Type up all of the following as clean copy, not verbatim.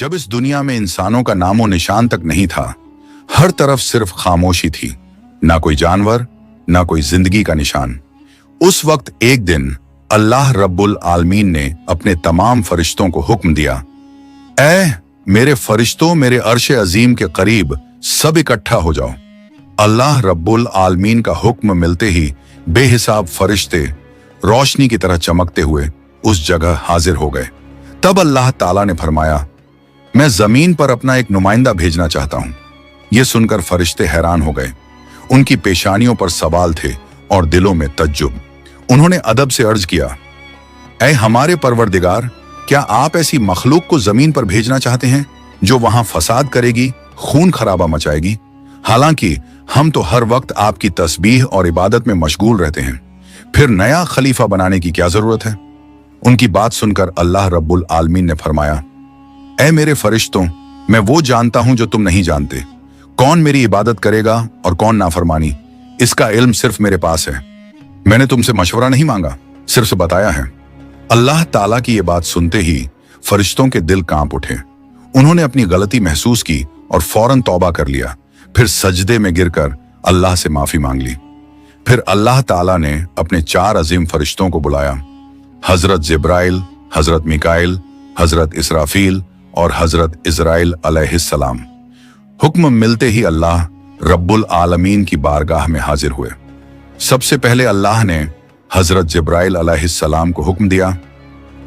जब इस दुनिया में इंसानों का नामो निशान तक नहीं था, हर तरफ सिर्फ खामोशी थी, ना कोई जानवर, ना कोई जिंदगी का निशान। उस वक्त एक दिन अल्लाह रब्बुल आलमीन ने अपने तमाम फरिश्तों को हुक्म दिया, ऐ मेरे फरिश्तों, मेरे अर्श अजीम के करीब सब इकट्ठा हो जाओ। अल्लाह रब्बुल आलमीन का हुक्म मिलते ही बेहिसाब फरिश्ते रोशनी की तरह चमकते हुए उस जगह हाजिर हो गए। तब अल्लाह ताला ने फरमाया, मैं जमीन पर अपना एक नुमाइंदा भेजना चाहता हूं। यह सुनकर फरिश्ते हैरान हो गए। उनकी पेशानियों पर सवाल थे और दिलों में तज्जुब। उन्होंने अदब से अर्ज किया, ऐ हमारे परवरदिगार, क्या आप ऐसी मखलूक को जमीन पर भेजना चाहते हैं जो वहां फसाद करेगी, खून खराबा मचाएगी? हालांकि हम तो हर वक्त आपकी तस्बीह और इबादत में मशगूल रहते हैं, फिर नया खलीफा बनाने की क्या जरूरत है? उनकी बात सुनकर अल्लाह रब्बुल आलमीन ने फरमाया, ऐ मेरे फरिश्तों, मैं वो जानता हूं जो तुम नहीं जानते। कौन मेरी इबादत करेगा और कौन नाफरमानी, इसका इल्म सिर्फ मेरे पास है। मैंने तुमसे मशवरा नहीं मांगा, सिर्फ बताया है। अल्लाह ताला की ये बात सुनते ही फरिश्तों के दिल कांप उठे। उन्होंने अपनी गलती महसूस की और फौरन तौबा कर लिया। फिर सजदे में गिरकर अल्लाह से माफी मांग ली। फिर अल्लाह ताला ने अपने 4 अजीम फरिश्तों को बुलाया, हजरत जिब्राइल, हजरत मिकाइल, हजरत इसराफील और हजरत इजराइल अलैहिस्सलाम। हुक्म मिलते ही अल्लाह रब्बुल आलमीन की बारगाह में हाजिर हुए। सबसे पहले अल्लाह ने हजरत जिब्राइल अलैहिस्सलाम को हुक्म दिया,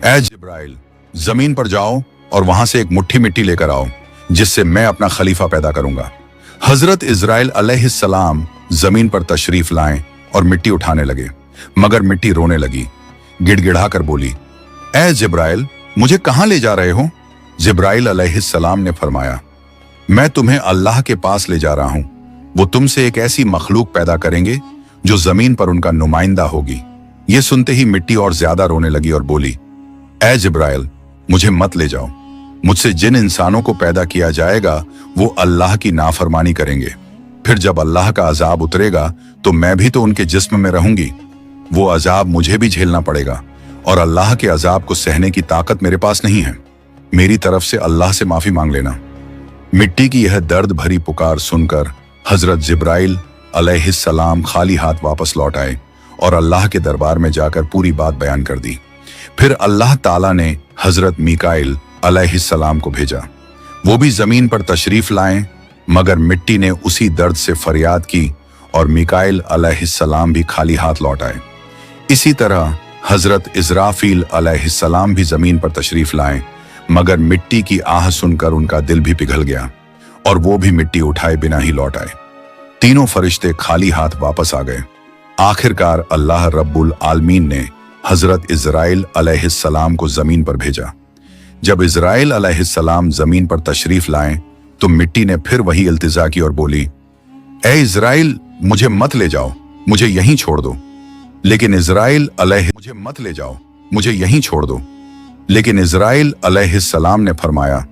ऐ जिब्राइल, जमीन पर जाओ और वहां से एक मुट्ठी मिट्टी लेकर आओ, जिससे मैं अपना खलीफा पैदा करूंगा। हजरत इजराइल अलैहिस्सलाम जमीन पर तशरीफ लाएं और मिट्टी उठाने लगे, मगर मिट्टी रोने लगी। गिड़गिड़ाकर बोली, ऐ जिब्राइल, मुझे कहां ले जा रहे हो? जिब्राइल अलैहिस्सलाम ने फरमाया, मैं तुम्हें अल्लाह के पास ले जा रहा हूं। वो तुमसे एक ऐसी मखलूक पैदा करेंगे जो जमीन पर उनका नुमाइंदा होगी। ये सुनते ही मिट्टी और ज्यादा रोने लगी और बोली, ऐ जिब्राइल, मुझे मत ले जाओ। मुझसे जिन इंसानों को पैदा किया जाएगा वो अल्लाह की नाफरमानी करेंगे। फिर जब अल्लाह का अजाब उतरेगा तो मैं भी तो उनके जिस्म में रहूंगी। वो अजाब मुझे भी झेलना पड़ेगा और अल्लाह के अजाब को सहने की ताकत मेरे पास नहीं है। मेरी तरफ से अल्लाह से माफी मांग लेना। मिट्टी की यह दर्द भरी पुकार सुनकर हजरत जिब्राइल अलैहिस्सलाम खाली हाथ वापस लौट आए और अल्लाह के दरबार में जाकर पूरी बात बयान कर दी। फिर अल्लाह ताला ने हजरत मिकाइल अलैहिस्सलाम को भेजा। वो भी जमीन पर तशरीफ लाएं, मगर मिट्टी ने उसी दर्द से फरियाद की और मिकाइल अलैहिस्सलाम भी खाली हाथ लौट आए। इसी तरह हजरत इजराफील अलैहिस्सलाम भी जमीन पर तशरीफ लाएं, मगर मिट्टी की आह सुनकर उनका दिल भी पिघल गया और वो भी मिट्टी उठाए बिना ही लौट आए। तीनों फरिश्ते खाली हाथ वापस आ गए। आखिरकार अल्लाह रब्बुल आलमीन ने हजरत इजराइल अलैहिस्सलाम को जमीन पर भेजा। जब इजराइल अलैहिस्सलाम जमीन पर तशरीफ लाएं तो मिट्टी ने फिर वही इल्तिजा की और बोली, ऐ इजराइल, मुझे मत ले जाओ, मुझे यहीं छोड़ दो। लेकिन इजराइल अलैहिस्सलाम ने फरमाया,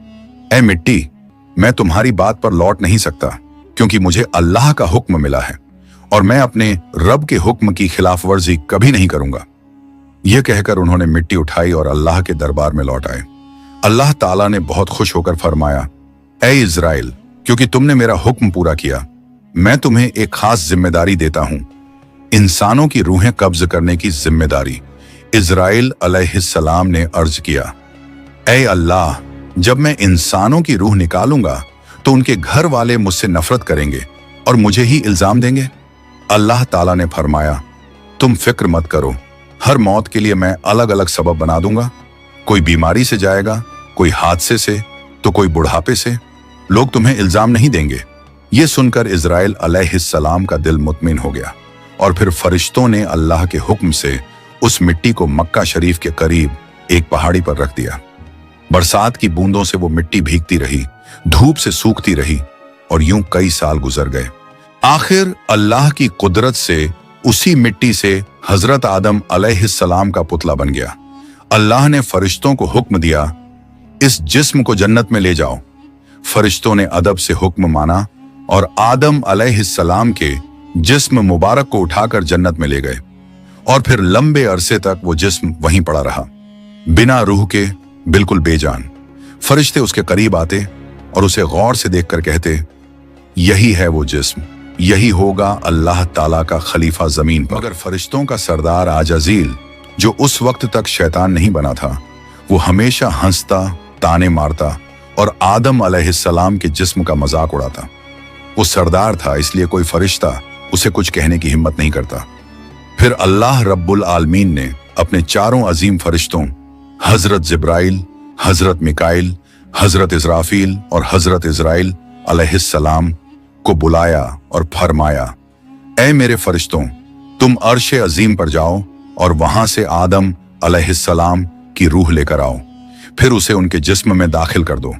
ऐ मिट्टी, मैं तुम्हारी बात पर लौट नहीं सकता, क्योंकि मुझे अल्लाह का हुक्म मिला है और मैं अपने रब के हुक्म की खिलाफ वर्जी कभी नहीं करूंगा। यह कहकर उन्होंने मिट्टी उठाई और अल्लाह के दरबार में लौट आए। अल्लाह ताला ने बहुत खुश होकर फरमाया, ऐ इजराइल, क्योंकि तुमने मेरा हुक्म पूरा किया, मैं तुम्हें एक खास जिम्मेदारी देता हूं, इंसानों की रूहें कब्ज करने की जिम्मेदारी। इजराइल अलैहिस्सलाम ने अर्ज किया, ऐ अल्लाह, जब मैं इंसानों की रूह निकालूंगा तो उनके घर वाले मुझसे नफरत करेंगे और मुझे ही इल्जाम देंगे। अल्लाह ताला ने फरमाया, तुम फिक्र मत करो, हर मौत के लिए मैं अलग अलग सबब बना दूंगा। कोई बीमारी से जाएगा, कोई हादसे से, तो कोई बुढ़ापे से। लोग तुम्हें इल्जाम नहीं देंगे। ये सुनकर इजराइल अलैहिस्सलाम का दिल मुतमिन हो गया और फिर फरिश्तों ने अल्लाह के हुक्म से उस मिट्टी को मक्का शरीफ के करीब एक पहाड़ी पर रख दिया। बरसात की बूंदों से वो मिट्टी भीगती रही, धूप से सूखती रही और यूं कई साल गुजर गए। आखिर अल्लाह की कुदरत से उसी मिट्टी से हजरत आदम अलैहिस्सलाम का पुतला बन गया। अल्लाह ने फरिश्तों को हुक्म दिया, इस जिस्म को जन्नत में ले जाओ। फरिश्तों ने अदब से हुक्म माना और आदम अलैहिस्सलाम के जिस्म मुबारक को उठाकर जन्नत में ले गए और फिर लंबे अरसे तक वो जिस्म वहीं पड़ा रहा, बिना रूह के, बिल्कुल बेजान। फरिश्ते उसके करीब आते और उसे गौर से देखकर कहते, यही है वो जिस्म, यही होगा अल्लाह ताला का खलीफा जमीन पर। मगर फरिश्तों का सरदार आजाजील, जो उस वक्त तक शैतान नहीं बना था, वो हमेशा हंसता, ताने मारता और आदम अलैहिस्सलाम के जिस्म का मजाक उड़ाता। वो सरदार था, इसलिए कोई फरिश्ता उसे कुछ कहने की हिम्मत नहीं करता। फिर अल्लाह रब्बुल आलमीन ने अपने चारों अजीम फरिश्तों हजरत जिब्राइल, हजरत मिकाइल, हजरत इजराफील और हजरत इजराइल अलैहिस्सलाम को बुलाया और फरमाया, ऐ मेरे फरिश्तों, तुम अर्श अजीम पर जाओ और वहां से आदम अलैहिस्सलाम की रूह लेकर आओ, फिर उसे उनके जिस्म में दाखिल कर दो।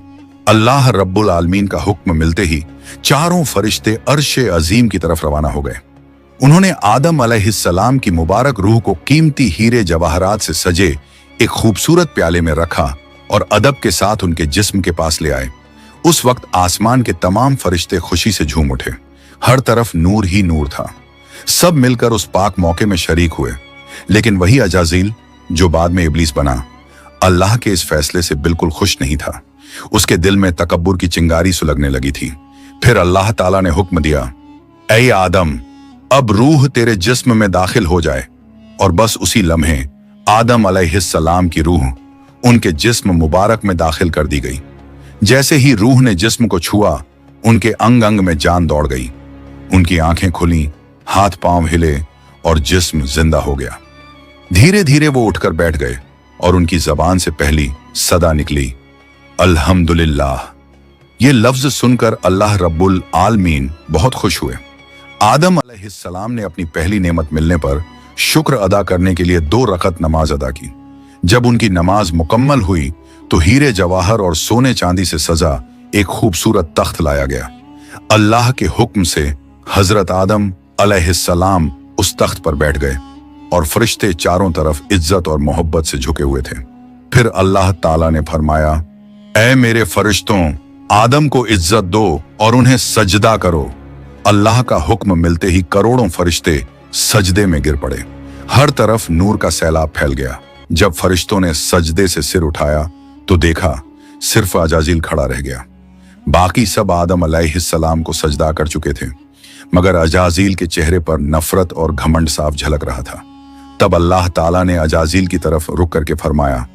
अल्लाह रब्बुल आलमीन का हुक्म मिलते ही चारों फरिश्ते अर्श अजीम की तरफ रवाना हो गए। उन्होंने आदम अलैहिस्सलाम की मुबारक रूह को कीमती हीरे जवाहरात से सजे एक खूबसूरत प्याले में रखा और अदब के साथ उनके जिस्म के पास ले आए। उस वक्त आसमान के तमाम फरिश्ते खुशी से झूम उठे। हर तरफ नूर ही नूर था। सब मिलकर उस पाक मौके में शरीक हुए। लेकिन वही अजाजील, जो बाद में इब्लीस बना, अल्लाह के इस फैसले से बिल्कुल खुश नहीं था। उसके दिल में तकब्बुर की चिंगारी सुलगने लगी थी। फिर अल्लाह ताला ने हुक्म दिया, ऐ आदम, अब रूह तेरे जिस्म में दाखिल हो जाए। और बस उसी लम्हे आदम अलैहिस्सलाम की रूह उनके जिस्म मुबारक में दाखिल कर दी गई। जैसे ही रूह ने जिस्म को छुआ, उनके अंग अंग में जान दौड़ गई। उनकी आंखें खुली, हाथ पांव हिले और जिस्म जिंदा हो गया। धीरे धीरे वो उठकर बैठ गए और उनकी जबान से पहली सदा निकली, अल्हम्दुलिल्लाह। ये लफ्ज सुनकर अल्लाह रब्बुल आलमीन बहुत खुश हुए। आदम अलैहिस्सलाम ने अपनी पहली नेमत मिलने पर शुक्र अदा करने के लिए 2 रकत नमाज अदा की। जब उनकी नमाज मुकम्मल हुई तो हीरे जवाहर और सोने चांदी से सजा एक खूबसूरत तख्त लाया गया। अल्लाह के हुक्म से हजरत आदम अलैहिस्सलाम उस तख्त पर बैठ गए और फरिश्ते चारों तरफ इज्जत और मोहब्बत से झुके हुए थे। फिर अल्लाह ताला ने फरमाया, ऐ मेरे फरिश्तों, आदम को इज्जत दो और उन्हें सजदा करो। अल्लाह का हुक्म मिलते ही करोड़ों फरिश्ते सजदे में गिर पड़े। हर तरफ नूर का सैलाब फैल गया। जब फरिश्तों ने सजदे से सिर उठाया तो देखा सिर्फ अजाजील खड़ा रह गया। बाकी सब आदम अलैहिस्सलाम को सजदा कर चुके थे, मगर अजाजील के चेहरे पर नफरत और घमंड साफ झलक रहा था। तब अल्लाह ताला ने अजाजील की तरफ रुक करके फरमाया,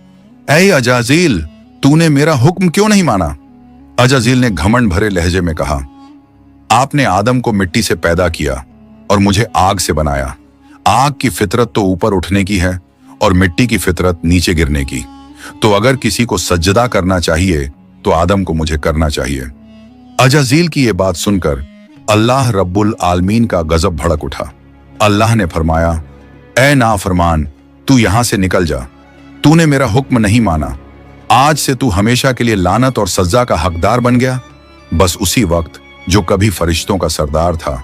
ऐ अजाजील, तूने मेरा हुक्म क्यों नहीं माना? अजाजील ने घमंड भरे लहजे में कहा, आपने आदम को मिट्टी से पैदा किया और मुझे आग से बनाया। आग की फितरत तो ऊपर उठने की है और मिट्टी की फितरत नीचे गिरने की। तो अगर किसी को सजदा करना चाहिए तो आदम को मुझे करना चाहिए। अजाजील की ये बात सुनकर अल्लाह रब्बुल आलमीन का गजब भड़क उठा। अल्लाह ने फरमाया, ऐ नाफरमान, तू यहां से निकल जा। तूने मेरा हुक्म नहीं माना। आज से तू हमेशा के लिए लानत और सजा का हकदार बन गया। बस उसी वक्त जो कभी फरिश्तों का सरदार था,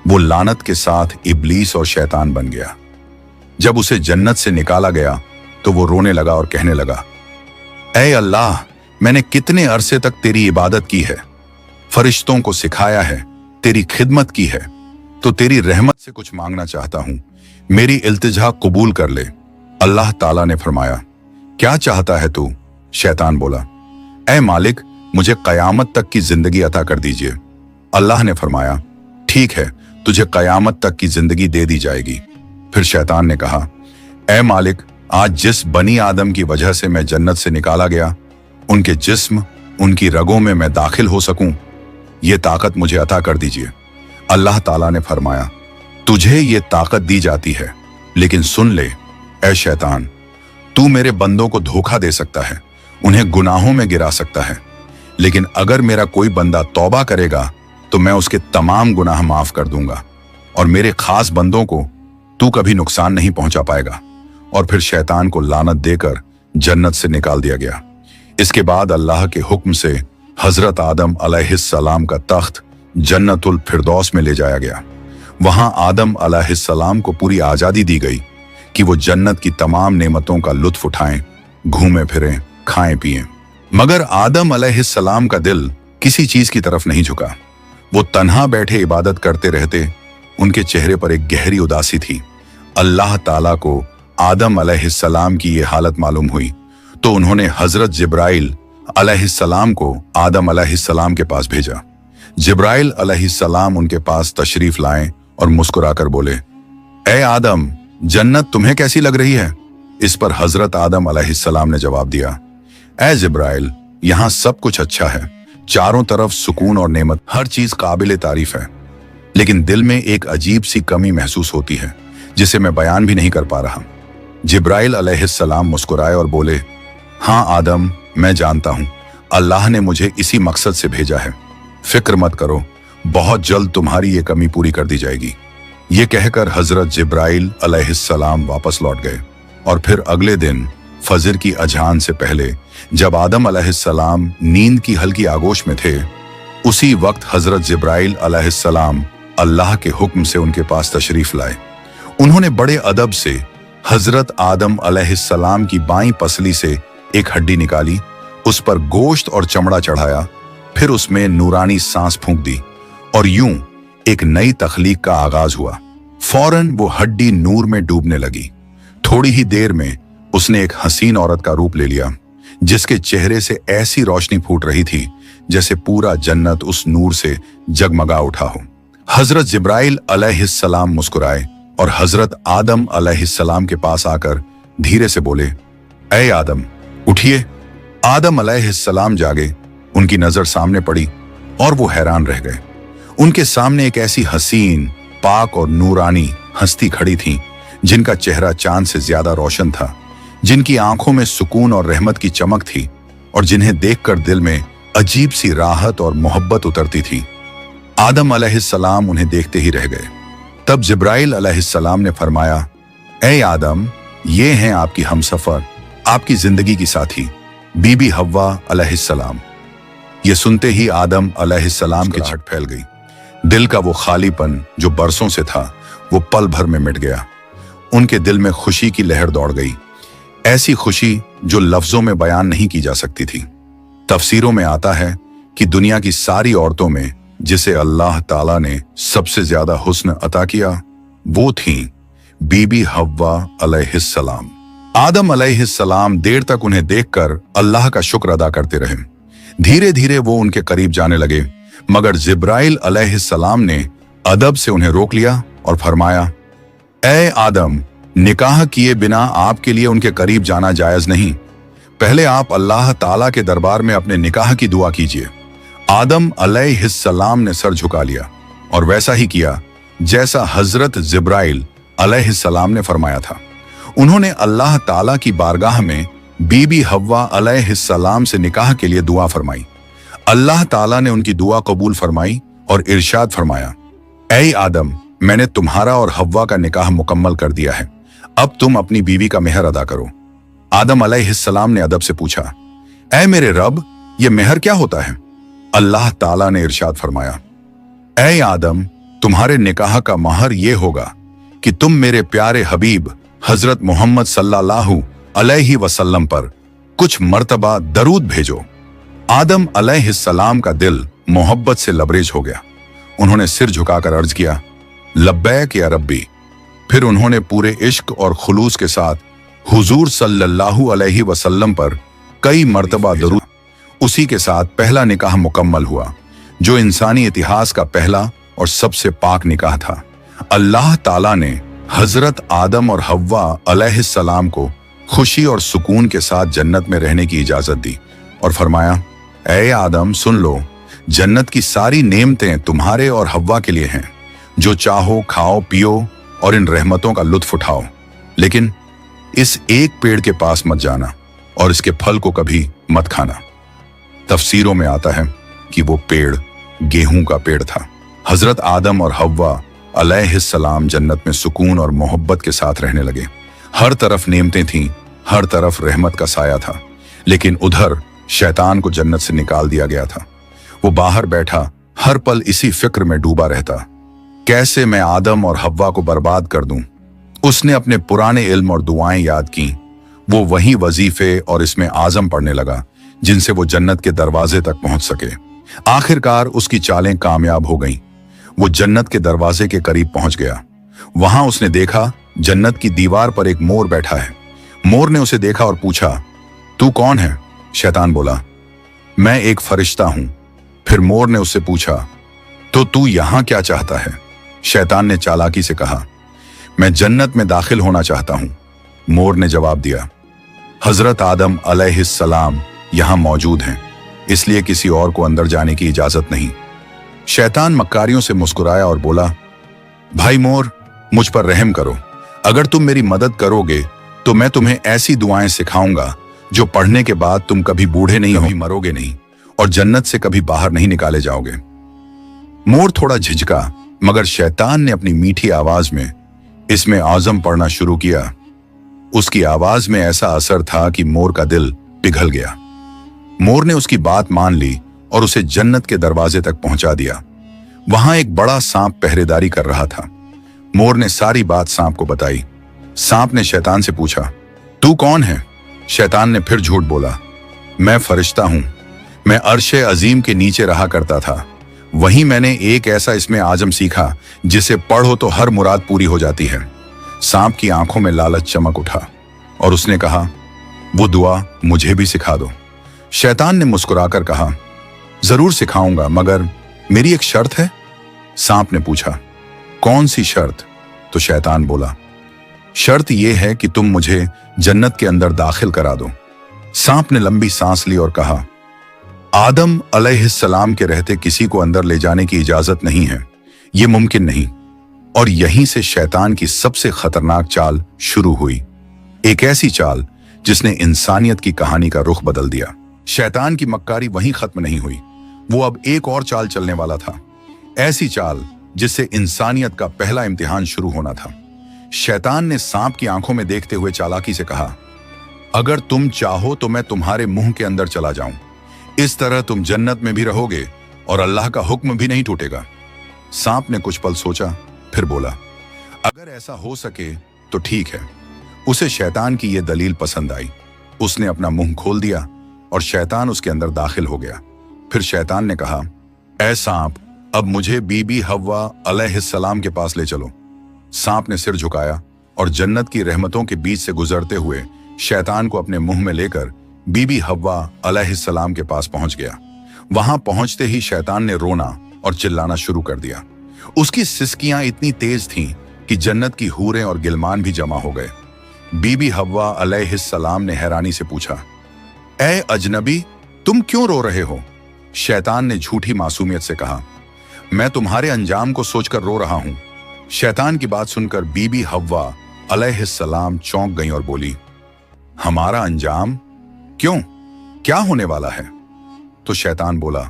वो लानत के साथ इब्लीस और शैतान बन गया। जब उसे जन्नत से निकाला गया तो वो रोने लगा और कहने लगा, ऐ अल्लाह, मैंने कितने अरसे तक तेरी इबादत की है, फरिश्तों को सिखाया है, तेरी खिदमत की है, तो तेरी रहमत से कुछ मांगना चाहता हूं। मेरी इल्तिजा कबूल कर ले। अल्लाह ताला ने फरमाया, क्या चाहता है तू? शैतान बोला, ऐ मालिक, मुझे कयामत तक की जिंदगी अता कर दीजिए। अल्लाह ने फरमाया, ठीक है, तुझे कयामत तक की जिंदगी दे दी जाएगी। फिर शैतान ने कहा, ऐ मालिक, आज जिस बनी आदम की वजह से मैं जन्नत से निकाला गया, उनके जिस्म, उनकी रगों में मैं दाखिल हो सकूं, ये ताकत मुझे अता कर दीजिए। अल्लाह ताला ने फरमाया, तुझे ये ताकत दी जाती है, लेकिन सुन ले ऐ शैतान, तू मेरे बंदों को धोखा दे सकता है, उन्हें गुनाहों में गिरा सकता है, लेकिन अगर मेरा कोई बंदा तौबा करेगा तो मैं उसके तमाम गुनाह माफ कर दूंगा और मेरे खास बंदों को तू कभी नुकसान नहीं पहुंचा पाएगा। और फिर शैतान को लानत देकर जन्नत से निकाल दिया गया। इसके बाद अल्लाह के हुक्म से हजरत आदम अलैहिस्सलाम का तख्त जन्नतुल फिरदौस में ले जाया गया। वहां आदम अलैहिस्सलाम को पूरी आजादी दी गई कि वो जन्नत की तमाम नेमतों का लुत्फ उठाएं, घूमें फिरें, खाएं पिएं। मगर आदम अलैहिस्सलाम का दिल किसी चीज की तरफ नहीं झुका। वो तन्हा बैठे इबादत करते रहते। उनके चेहरे पर एक गहरी उदासी थी। अल्लाह ताला को आदम अलैहिस्सलाम की ये हालत मालूम हुई तो उन्होंने हजरत जिब्राइल, अलैहिस्सलाम को आदम अलैहिस्सलाम के पास भेजा। जिब्राइल अलैहिस्सलाम उनके पास तशरीफ लाए और मुस्कुराकर बोले, ए आदम, जन्नत तुम्हें कैसी लग रही है? इस पर हजरत आदम अलैहिस्सलाम ने जवाब दिया, ए जिब्राइल, यहाँ सब कुछ अच्छा है, चारों तरफ सुकून और नेमत, हर चीज काबिल तारीफ है, लेकिन दिल में एक अजीब सी कमी महसूस होती है जिसे मैं बयान भी नहीं कर पा रहा। जिब्राइल अलैहिस्सलाम मुस्कुराए और बोले, हाँ आदम, मैं जानता हूं, अल्लाह ने मुझे इसी मकसद से भेजा है। फिक्र मत करो, बहुत जल्द तुम्हारी ये कमी पूरी कर दी जाएगी। ये कहकर हजरत जिब्राइल अलैहिस्सलाम वापस लौट गए और फिर अगले दिन फजर की अजान से पहले जब आदम अलैहिस्सलाम नींद की हल्की आगोश में थे, उसी वक्त हजरत जिब्राइल अलैहिस्सलाम अल्लाह के हुक्म से उनके पास तशरीफ लाए। उन्होंने बड़े अदब से हजरत आदम अलैहिस्सलाम की बाईं पसली से एक हड्डी निकाली, उस पर गोश्त और चमड़ा चढ़ाया, फिर उसमें नूरानी सांस फूंक दी और यूं एक नई तख्लीक का आगाज हुआ। फौरन वो हड्डी नूर में डूबने लगी। थोड़ी ही देर में उसने एक हसीन औरत का रूप ले लिया, जिसके चेहरे से ऐसी रोशनी फूट रही थी जैसे पूरा जन्नत उस नूर से जगमगा उठा हो। हजरत जिब्राइल अलैहिस्सलाम मुस्कुराए और हजरत आदम अलैहिस्सलाम के पास आकर धीरे से बोले, ए आदम, उठिए। आदम अलैहिस्सलाम जागे, उनकी नजर सामने पड़ी और वो हैरान रह गए। उनके सामने एक ऐसी हसीन, पाक और नूरानी हस्ती खड़ी थी जिनका चेहरा चांद से ज्यादा रोशन था, जिनकी आंखों में सुकून और रहमत की चमक थी और जिन्हें देखकर दिल में अजीब सी राहत और मोहब्बत उतरती थी। आदम अलैहिस्सलाम उन्हें देखते ही रह गए। तब जिब्राइल अलैहिस्सलाम ने फरमाया, ए आदम, ये हैं आपकी हमसफर, आपकी जिंदगी की साथी, बीबी हव्वा अलैहिस्सलाम। ये सुनते ही आदम अलैहिस्सलाम की छट फैल गई। दिल का वो खालीपन जो बरसों से था, वो पल भर में मिट गया। उनके दिल में खुशी की लहर दौड़ गई, ऐसी खुशी जो लफ्जों में बयान नहीं की जा सकती थी। तफसीरों में आता है कि दुनिया की सारी औरतों में जिसे अल्लाह ताला ने सबसे ज्यादा हुस्न अता किया, वो थी बीबी हव्वा अलैहिस्सलाम। आदम अलैहिस्सलाम देर तक उन्हें देखकर अल्लाह का शुक्र अदा करते रहे। धीरे धीरे वो उनके करीब जाने लगे, मगर जिब्राइल अलैहिस्सलाम ने अदब से उन्हें रोक लिया और फरमाया, ए आदम, निकाह किए बिना आपके लिए उनके करीब जाना जायज नहीं। पहले आप अल्लाह ताला के दरबार में अपने निकाह की दुआ कीजिए। आदम अलैहिस्सलाम ने सर झुका लिया और वैसा ही किया जैसा हजरत जिब्राइल अलैहिस्सलाम ने फरमाया था। उन्होंने अल्लाह ताला की बारगाह में बीबी हव्वा अलैहिस्सलाम से निकाह के लिए दुआ फरमाई। अल्लाह ताला ने उनकी दुआ कबूल फरमाई और इरशाद फरमाया, ऐ आदम, मैंने तुम्हारा और हव्वा का निकाह मुकम्मल कर दिया है, अब तुम अपनी बीवी का मेहर अदा करो। आदम अलैहिस्सलाम ने अदब से पूछा, ऐ मेरे रब, ये मेहर क्या होता है? अल्लाह ताला ने इरशाद फरमाया, ऐ आदम, तुम्हारे निकाह का महर ये होगा कि तुम मेरे प्यारे हबीब हजरत मोहम्मद सल्लल्लाहु अलैहि वसल्लम पर कुछ मर्तबा दरूद भेजो। आदम अलैहिस्सलाम का दिल मोहब्बत से लबरेज हो गया। उन्होंने सिर झुकाकर अर्ज किया, लब्बैक या रब्बी। फिर उन्होंने पूरे इश्क और खुलूस के साथ हुजूर सल्लल्लाहु अलैहि वसल्लम पर कई मर्तबा दरूद। उसी के साथ पहला निकाह मुकम्मल हुआ, जो इंसानी इतिहास का पहला और सबसे पाक निकाह था। अल्लाह ताला ने हजरत आदम और हव्वा अलैहिस्सलाम को खुशी और सुकून के साथ जन्नत में रहने की इजाजत दी और फरमाया, ऐ आदम, सुन लो, जन्नत की सारी नेमतें तुम्हारे और हव्वा के लिए हैं। जो चाहो खाओ पियो और इन रहमतों का लुत्फ उठाओ, लेकिन इस एक पेड़ के पास मत जाना और इसके फल को कभी मत खाना। तफसीरों में आता है कि वो पेड़ गेहूं का पेड़ था। हजरत आदम और हव्वा अलैहिस्सलाम जन्नत में सुकून और मोहब्बत के साथ रहने लगे। हर तरफ नेमतें थीं, हर तरफ रहमत का साया था, लेकिन उधर शैतान को जन्नत से निकाल दिया गया था। वो बाहर बैठा हर पल इसी फिक्र में डूबा रहता, कैसे मैं आदम और हव्वा को बर्बाद कर दूं। उसने अपने पुराने इल्म और दुआएं याद की। वो वही वजीफे और इसमें आजम पढ़ने लगा जिनसे वो जन्नत के दरवाजे तक पहुंच सके। आखिरकार उसकी चालें कामयाब हो गईं। वो जन्नत के दरवाजे के करीब पहुंच गया। वहां उसने देखा जन्नत की दीवार पर एक मोर बैठा है। मोर ने उसे देखा और पूछा, तू कौन है? शैतान बोला, मैं एक फरिश्ता हूं। फिर मोर ने उससे पूछा, तो तू यहां क्या चाहता है? शैतान ने चालाकी से कहा, मैं जन्नत में दाखिल होना चाहता हूं। मोर ने जवाब दिया, हजरत आदम अलैहिस्सलाम यहां मौजूद हैं, इसलिए किसी और को अंदर जाने की इजाजत नहीं। शैतान मक्कारियों से मुस्कुराया और बोला, भाई मोर, मुझ पर रहम करो। अगर तुम मेरी मदद करोगे तो मैं तुम्हें ऐसी दुआएं सिखाऊंगा जो पढ़ने के बाद तुम कभी बूढ़े नहीं हो, मरोगे नहीं और जन्नत से कभी बाहर नहीं निकाले जाओगे। मोर थोड़ा झिझका, मगर शैतान ने अपनी मीठी आवाज में इसमें आज़म पढ़ना शुरू किया। उसकी आवाज में ऐसा असर था कि मोर का दिल पिघल गया। मोर ने उसकी बात मान ली और उसे जन्नत के दरवाजे तक पहुंचा दिया। वहां एक बड़ा सांप पहरेदारी कर रहा था। मोर ने सारी बात सांप को बताई। सांप ने शैतान से पूछा, तू कौन है? शैतान ने फिर झूठ बोला, मैं फरिश्ता हूं। मैं अर्शे अजीम के नीचे रहा करता था। वहीं मैंने एक ऐसा इसमें आजम सीखा जिसे पढ़ो तो हर मुराद पूरी हो जाती है। सांप की आंखों में लालच चमक उठा और उसने कहा, वो दुआ मुझे भी सिखा दो। शैतान ने मुस्कुराकर कहा, जरूर सिखाऊंगा, मगर मेरी एक शर्त है। सांप ने पूछा, कौन सी शर्त? तो शैतान बोला, शर्त यह है कि तुम मुझे जन्नत के अंदर दाखिल करा दो। सांप ने लंबी सांस ली और कहा, आदम अलैहिस्सलाम के रहते किसी को अंदर ले जाने की इजाजत नहीं है, यह मुमकिन नहीं। और यहीं से शैतान की सबसे खतरनाक चाल शुरू हुई, एक ऐसी चाल जिसने इंसानियत की कहानी का रुख बदल दिया। शैतान की मक्कारी वहीं खत्म नहीं हुई, वो अब एक और चाल चलने वाला था, ऐसी चाल जिससे इंसानियत का पहला इम्तिहान शुरू होना था। शैतान ने सांप की आंखों में देखते हुए चालाकी से कहा, अगर तुम चाहो तो मैं तुम्हारे मुंह के अंदर चला जाऊं। इस तरह तुम जन्नत में भी रहोगे और अल्लाह का हुक्म भी नहीं टूटेगा। सांप ने कुछ पल सोचा, फिर बोला, अगर ऐसा हो सके तो ठीक है। उसे शैतान की यह दलील पसंद आई। उसने अपना मुंह खोल दिया और शैतान उसके अंदर दाखिल हो गया। फिर शैतान ने कहा, ऐ सांप, अब मुझे बीबी हव्वा अलैहिस्सलाम के पास ले चलो। सांप ने सिर झुकाया और जन्नत की रहमतों के बीच से गुजरते हुए शैतान को अपने मुंह में लेकर बीबी हव्वा अलैहिस्सलाम के पास पहुंच गया। वहां पहुंचते ही शैतान ने रोना और चिल्लाना शुरू कर दिया। उसकी सिसकियां इतनी तेज थीं कि जन्नत की हूरें और गिलमान भी जमा हो गए। बीबी हव्वा अलैहिस्सलाम ने हैरानी से पूछा, ऐ अजनबी, तुम क्यों रो रहे हो? शैतान ने झूठी मासूमियत से कहा, मैं तुम्हारे अंजाम को सोचकर रो रहा हूं। शैतान की बात सुनकर बीबी हव्वा अलैहिस्सलाम चौंक गई और बोली, हमारा अंजाम? क्यों, क्या होने वाला है? तो शैतान बोला,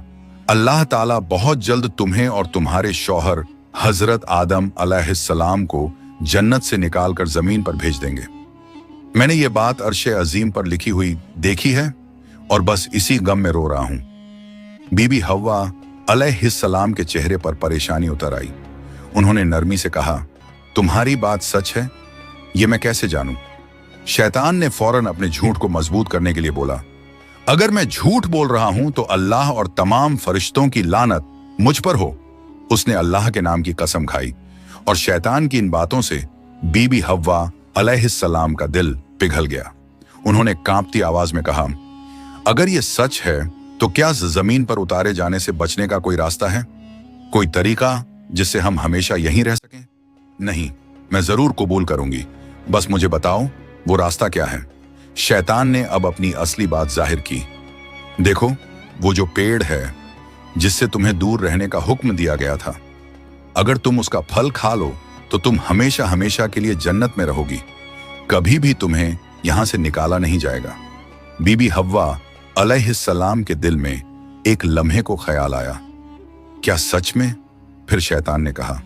अल्लाह ताला बहुत जल्द तुम्हें और तुम्हारे शौहर हजरत आदम अलैहिस्सलाम को जन्नत से निकालकर जमीन पर भेज देंगे। मैंने ये बात अर्शे अजीम पर लिखी हुई देखी है और बस इसी गम में रो रहा हूं। बीबी हव्वा अलैहिस्सलाम के चेहरे पर परेशानी उतर आई। उन्होंने नरमी से कहा, तुम्हारी बात सच है? ये मैं कैसे जानूं? शैतान ने फौरन अपने झूठ को मजबूत करने के लिए बोला, अगर मैं झूठ बोल रहा हूं तो अल्लाह और तमाम फरिश्तों की लानत मुझ पर हो। उसने अल्लाह के नाम की कसम खाई और शैतान की इन बातों से बीबी हव्वा अलैहिस्सलाम का दिल पिघल गया। उन्होंने कांपती आवाज में कहा, अगर ये सच है तो क्या जमीन पर उतारे जाने से बचने का कोई रास्ता है? कोई तरीका जिससे हम हमेशा यहीं रह सकें? नहीं, मैं जरूर कबूल करूंगी, बस मुझे बताओ वो रास्ता क्या है। शैतान ने अब अपनी असली बात जाहिर की। देखो, वो जो पेड़ है जिससे तुम्हें दूर रहने का हुक्म दिया गया था, अगर तुम उसका फल खा लो तो तुम हमेशा हमेशा के लिए जन्नत में रहोगी, कभी भी तुम्हें यहां से निकाला नहीं जाएगा। बीबी हव्वा अलैहिस्सलाम के दिल में एक लम्हे को ख्याल आया, क्या सच में? फिर शैतान ने कहा,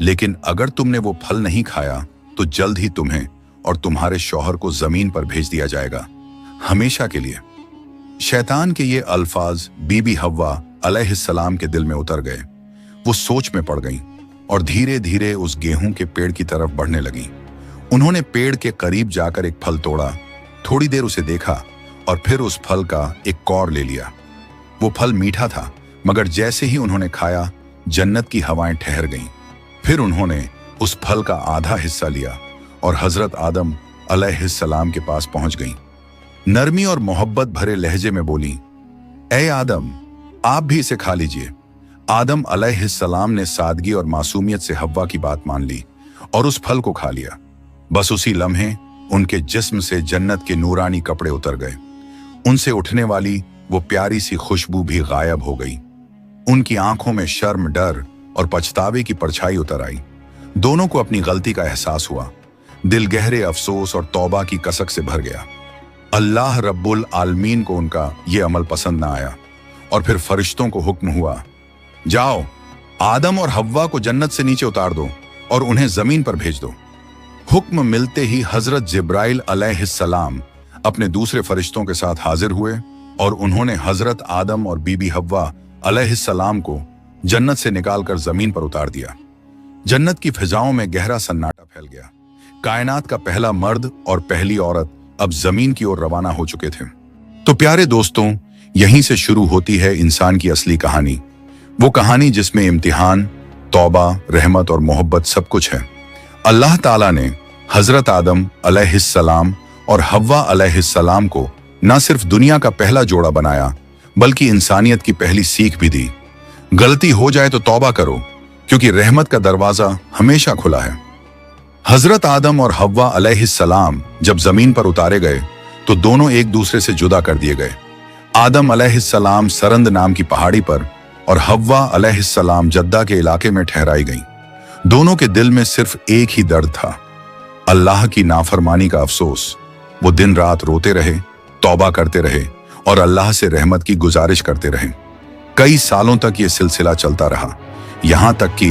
लेकिन अगर तुमने वो फल नहीं खाया तो जल्द ही तुम्हें और तुम्हारे शौहर को जमीन पर भेज दिया जाएगा, हमेशा के लिए। शैतान के ये अल्फाज बीबी हव्वा अलैहिस्सलाम के दिल में उतर गए। वो सोच में पड़ गईं और धीरे धीरे उस गेहूं के पेड़ की तरफ बढ़ने लगीं। उन्होंने पेड़ के करीब जाकर एक फल तोड़ा, थोड़ी देर उसे देखा और फिर उस फल का एक कौर ले लिया। वो फल मीठा था, मगर जैसे ही उन्होंने खाया जन्नत की हवाएं ठहर गईं। फिर उन्होंने उस फल का आधा हिस्सा लिया और हजरत आदम अलैहिस्सलाम के पास पहुंच गईं। नरमी और मोहब्बत भरे लहजे में बोली, ए आदम, आप भी इसे खा लीजिए। आदम अलैहिस्सलाम ने सादगी और मासूमियत से हव्वा की बात मान ली और उस फल को खा लिया। बस उसी लम्हे उनके जिस्म से जन्नत के नूरानी कपड़े उतर गए। उनसे उठने वाली वो प्यारी सी खुशबू भी गायब हो गई। उनकी आंखों में शर्म, डर और पछतावे की परछाई उतर आई। दोनों को अपनी गलती का एहसास हुआ। दिल गहरे अफसोस और तौबा की कसक से भर गया। अल्लाह रब्बुल आलमीन को उनका ये अमल पसंद न आया और फिर फरिश्तों को हुक्म हुआ, जाओ, आदम और हव्वा को जन्नत से नीचे उतार दो और उन्हें जमीन पर भेज दो। हुक्म मिलते ही हजरत जिब्राइल अलैहिस्सलाम अपने दूसरे फरिश्तों के साथ हाजिर हुए और उन्होंने हजरत आदम और बीबी हव्वा अलैहिस्सलाम को जन्नत से निकालकर जमीन पर उतार दिया। जन्नत की फिजाओं में गहरा सन्नाटा फैल गया। कायनात का पहला मर्द और पहली औरत अब जमीन की ओर रवाना हो चुके थे। तो प्यारे दोस्तों, यहीं से शुरू होती है इंसान की असली कहानी। वो कहानी जिसमें इम्तिहान, तौबा, रहमत और मोहब्बत सब कुछ है। अल्लाह ताला ने हजरत आदम अलैहिस्सलाम और हव्वा अलैहिस्सलाम को न सिर्फ दुनिया का पहला जोड़ा बनाया, बल्कि इंसानियत की पहली सीख भी दी। गलती हो जाए तो तौबा करो, क्योंकि रहमत का दरवाजा हमेशा खुला है। हजरत आदम और हव्वा अलैहिस्सलाम जब जमीन पर उतारे गए तो दोनों एक दूसरे से जुदा कर दिए गए। आदम अलैहिस्सलाम सरंद नाम की पहाड़ी पर और हव्वा अलैहिस्सलाम जद्दा के इलाके में ठहराई गईं। दोनों के दिल में सिर्फ एक ही दर्द था, अल्लाह की नाफरमानी का अफसोस। वो दिन रात रोते रहे, तौबा करते रहे और अल्लाह से रहमत की गुजारिश करते रहे। कई सालों तक ये सिलसिला चलता रहा, यहां तक कि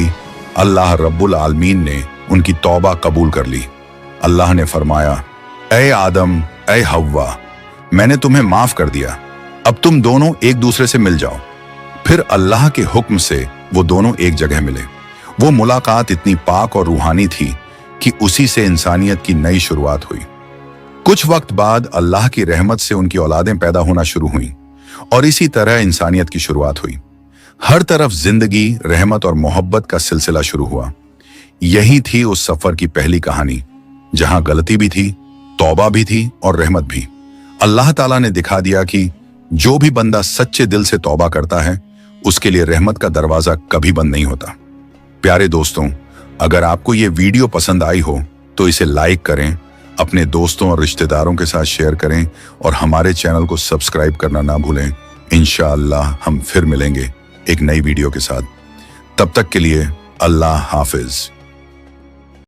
अल्लाह रब्बुल आलमीन ने उनकी तौबा कबूल कर ली। अल्लाह ने फरमाया, ए आदम, ए हव्वा, मैंने तुम्हें माफ कर दिया, अब तुम दोनों एक दूसरे से मिल जाओ। फिर अल्लाह के हुक्म से वो दोनों एक जगह मिले। वो मुलाकात इतनी पाक और रूहानी थी कि उसी से इंसानियत की नई शुरुआत हुई। कुछ वक्त बाद अल्लाह की रहमत से उनकी औलादें पैदा होना शुरू हुईं और इसी तरह इंसानियत की शुरुआत हुई। हर तरफ जिंदगी, रहमत और मोहब्बत का सिलसिला शुरू हुआ। यही थी उस सफर की पहली कहानी, जहां गलती भी थी, तौबा भी थी और रहमत भी। अल्लाह ताला ने दिखा दिया कि जो भी बंदा सच्चे दिल से तौबा करता है, उसके लिए रहमत का दरवाजा कभी बंद नहीं होता। प्यारे दोस्तों, अगर आपको ये वीडियो पसंद आई हो तो इसे लाइक करें, अपने दोस्तों और रिश्तेदारों के साथ शेयर करें और हमारे चैनल को सब्सक्राइब करना ना भूलें। इंशाअल्लाह हम फिर मिलेंगे एक नई वीडियो के साथ। तब तक के लिए अल्लाह हाफिज।